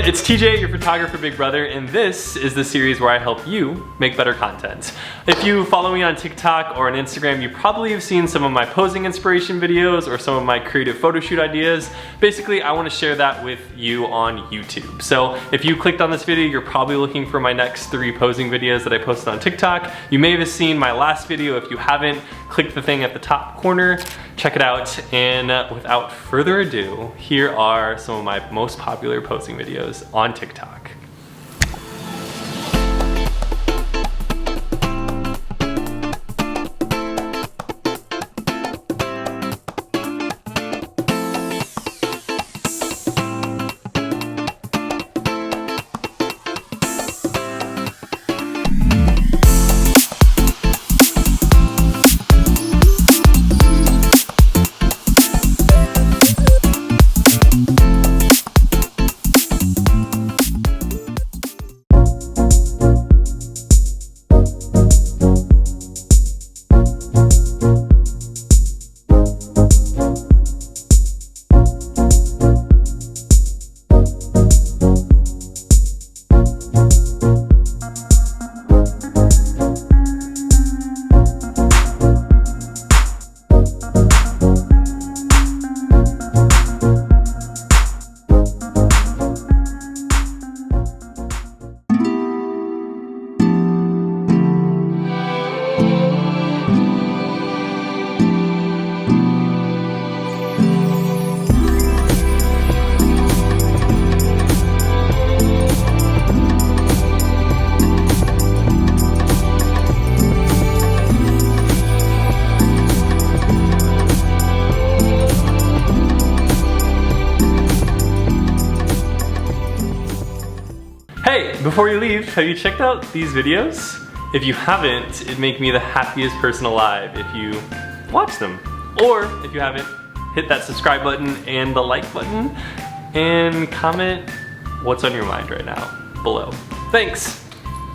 it's TJ, your photographer big brother, and this is the series where I help you make better content. If you follow me on TikTok or on Instagram, you probably have seen some of my posing inspiration videos or some of my creative photo shoot ideas. Basically, I want to share that with you on YouTube. So if you clicked on this video, you're probably looking for my next 3 posing videos that I posted on TikTok. You may have seen my last video. If you haven't, click the thing at the top corner, check it out, and without further ado, here are some of my most popular posing videos on TikTok. Hey, before you leave, have you checked out these videos? If you haven't, it'd make me the happiest person alive if you watch them. Or if you haven't, hit that subscribe button and the like button and comment what's on your mind right now below. Thanks.